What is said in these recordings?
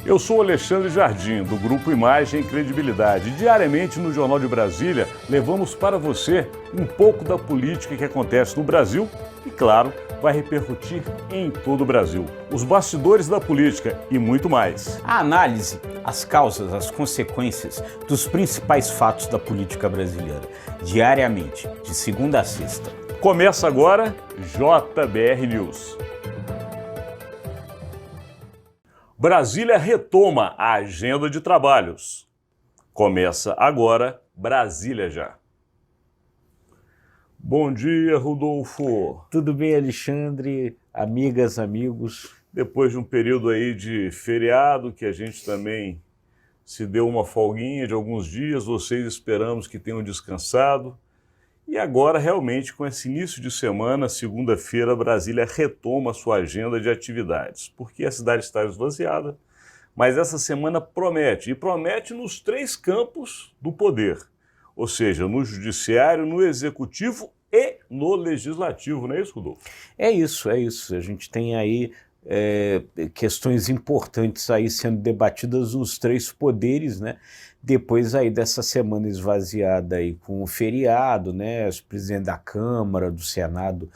Eu sou Alexandre Jardim, do Grupo Imagem e Credibilidade. Diariamente no Jornal de Brasília, levamos para você um pouco da política que acontece no Brasil e, claro, vai repercutir em todo o Brasil. Os bastidores da política e muito mais. A análise, as causas, as consequências dos principais fatos da política brasileira. Diariamente, de segunda a sexta. Começa agora JBR News. Brasília retoma a agenda de trabalhos. Começa agora Brasília Já. Bom dia, Rodolfo. Tudo bem, Alexandre? Amigas, amigos. Depois de um período aí de feriado, que a gente também se deu uma folguinha de alguns dias, vocês esperamos que tenham descansado. E agora, realmente, com esse início de semana, segunda-feira, Brasília retoma a sua agenda de atividades, porque a cidade está esvaziada, mas essa semana promete, e promete nos três campos do poder, ou seja, no judiciário, no executivo e no legislativo, não é isso, Rodolfo? É isso. A gente tem aí questões importantes aí sendo debatidas nos três poderes, né? Depois aí dessa semana esvaziada aí com o feriado, né? Os presidentes da Câmara, do Senado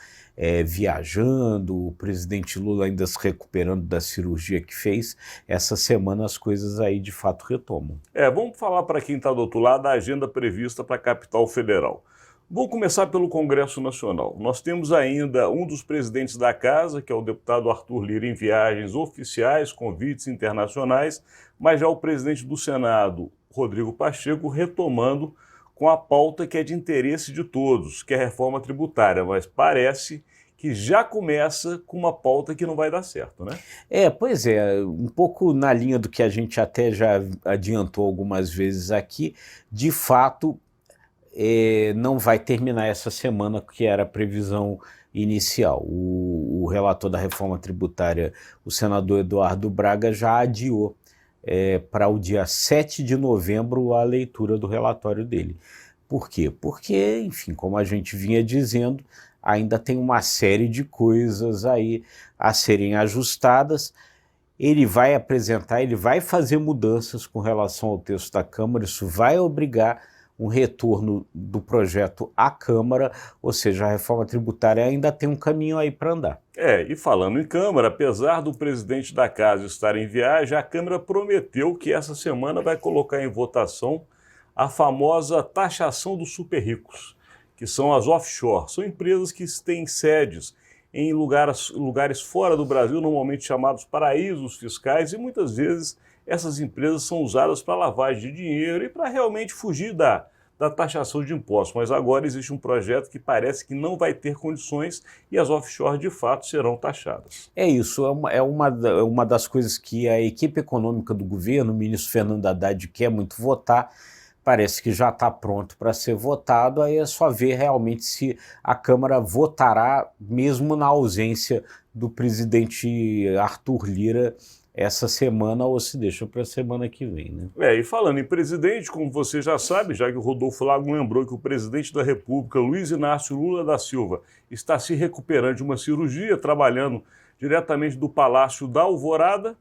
viajando, o presidente Lula ainda se recuperando da cirurgia que fez, essa semana as coisas aí de fato retomam. Vamos falar para quem está do outro lado da agenda prevista para a capital federal. Vou começar pelo Congresso Nacional. Nós temos ainda um dos presidentes da casa, que é o deputado Arthur Lira, em viagens oficiais, convites internacionais, mas já o presidente do Senado, Rodrigo Pacheco, retomando com a pauta que é de interesse de todos, que é a reforma tributária, mas parece que já começa com uma pauta que não vai dar certo, né? Pois é, um pouco na linha do que a gente até já adiantou algumas vezes aqui, de fato, não vai terminar essa semana, que era a previsão inicial. O relator da reforma tributária, o senador Eduardo Braga, já adiou para o dia 7 de novembro a leitura do relatório dele. Por quê? Porque, enfim, como a gente vinha dizendo, ainda tem uma série de coisas aí a serem ajustadas. Ele vai apresentar, ele vai fazer mudanças com relação ao texto da Câmara, isso vai obrigar um retorno do projeto à Câmara, ou seja, a reforma tributária ainda tem um caminho aí para andar. E falando em Câmara, apesar do presidente da casa estar em viagem, a Câmara prometeu que essa semana vai colocar em votação a famosa taxação dos super ricos, que são as offshore. São empresas que têm sedes em lugares fora do Brasil, normalmente chamados paraísos fiscais, e muitas vezes essas empresas são usadas para lavagem de dinheiro e para realmente fugir da taxação de impostos. Mas agora existe um projeto que parece que não vai ter condições e as offshore de fato serão taxadas. Isso é uma das coisas que a equipe econômica do governo, o ministro Fernando Haddad, quer muito votar. Parece que já está pronto para ser votado, aí é só ver realmente se a Câmara votará mesmo na ausência do presidente Arthur Lira essa semana ou se deixa para a semana que vem, né? E falando em presidente, como você já sabe, já que o Rodolfo Lago lembrou que o presidente da República, Luiz Inácio Lula da Silva, está se recuperando de uma cirurgia, trabalhando diretamente do Palácio da Alvorada.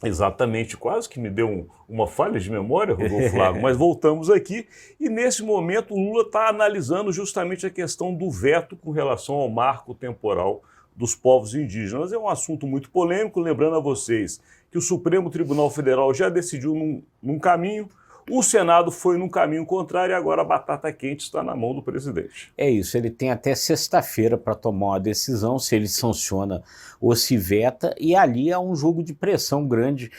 Exatamente, quase que me deu uma falha de memória, Rodolfo Lago, mas voltamos aqui e nesse momento o Lula está analisando justamente a questão do veto com relação ao marco temporal dos povos indígenas. É um assunto muito polêmico, lembrando a vocês que o Supremo Tribunal Federal já decidiu num caminho, o Senado foi num caminho contrário e agora a batata quente está na mão do presidente. Isso, ele tem até sexta-feira para tomar uma decisão, se ele sanciona ou se veta, e ali há um jogo de pressão grande,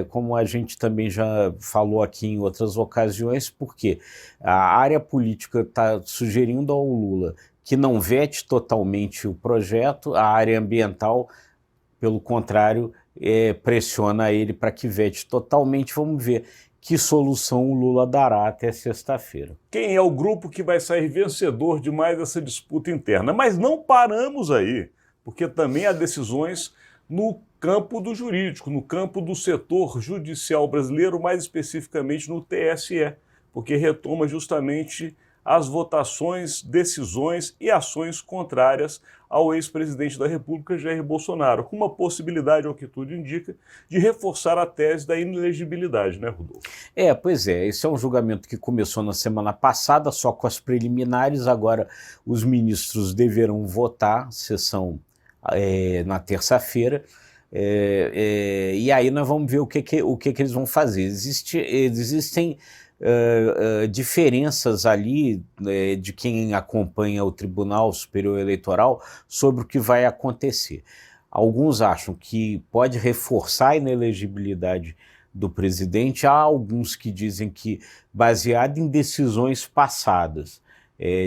como a gente também já falou aqui em outras ocasiões, porque a área política está sugerindo ao Lula que não vete totalmente o projeto, a área ambiental, pelo contrário, pressiona ele para que vete totalmente. Vamos ver que solução o Lula dará até sexta-feira. Quem é o grupo que vai sair vencedor de mais essa disputa interna? Mas não paramos aí, porque também há decisões no campo do jurídico, no campo do setor judicial brasileiro, mais especificamente no TSE, porque retoma justamente as votações, decisões e ações contrárias ao ex-presidente da República, Jair Bolsonaro, com uma possibilidade, ao que tudo indica, de reforçar a tese da inelegibilidade, né, Rodolfo? Pois é, esse é um julgamento que começou na semana passada, só com as preliminares, agora os ministros deverão votar, sessão na terça-feira, e aí nós vamos ver o que eles vão fazer. Existem diferenças ali de quem acompanha o Tribunal Superior Eleitoral sobre o que vai acontecer. Alguns acham que pode reforçar a inelegibilidade do presidente, há alguns que dizem que, baseado em decisões passadas,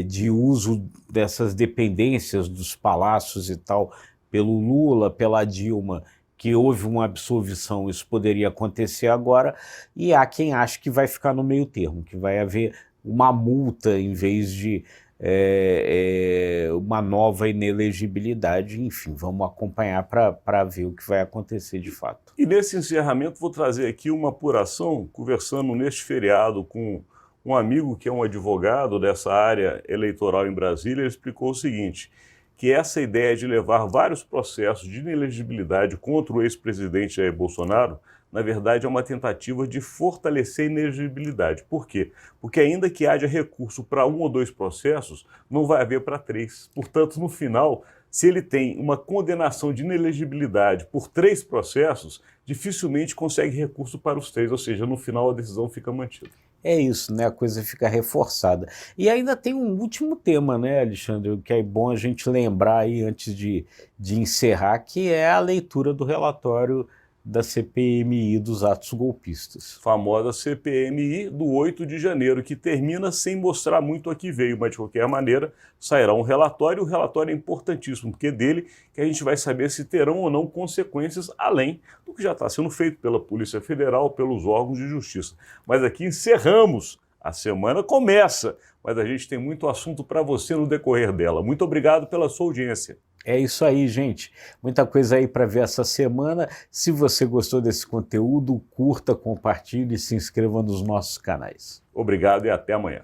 de uso dessas dependências dos palácios e tal, pelo Lula, pela Dilma, que houve uma absolvição, isso poderia acontecer agora, e há quem acha que vai ficar no meio termo, que vai haver uma multa em vez de uma nova inelegibilidade. Enfim, vamos acompanhar para ver o que vai acontecer de fato. E nesse encerramento vou trazer aqui uma apuração, conversando neste feriado com um amigo que é um advogado dessa área eleitoral em Brasília. Ele explicou o seguinte, que essa ideia de levar vários processos de inelegibilidade contra o ex-presidente Jair Bolsonaro, na verdade, é uma tentativa de fortalecer a inelegibilidade. Por quê? Porque ainda que haja recurso para 1 ou 2 processos, não vai haver para 3. Portanto, no final, se ele tem uma condenação de inelegibilidade por 3 processos, dificilmente consegue recurso para os 3, ou seja, no final a decisão fica mantida. É isso, né? A coisa fica reforçada. E ainda tem um último tema, né, Alexandre, que é bom a gente lembrar aí antes de encerrar, que é a leitura do relatório da CPMI dos atos golpistas. Famosa CPMI do 8 de janeiro, que termina sem mostrar muito a que veio, mas de qualquer maneira sairá um relatório, e o relatório é importantíssimo, porque é dele que a gente vai saber se terão ou não consequências, além do que já está sendo feito pela Polícia Federal, pelos órgãos de justiça. Mas aqui encerramos, a semana começa, mas a gente tem muito assunto para você no decorrer dela. Muito obrigado pela sua audiência. É isso aí, gente. Muita coisa aí para ver essa semana. Se você gostou desse conteúdo, curta, compartilhe e se inscreva nos nossos canais. Obrigado e até amanhã.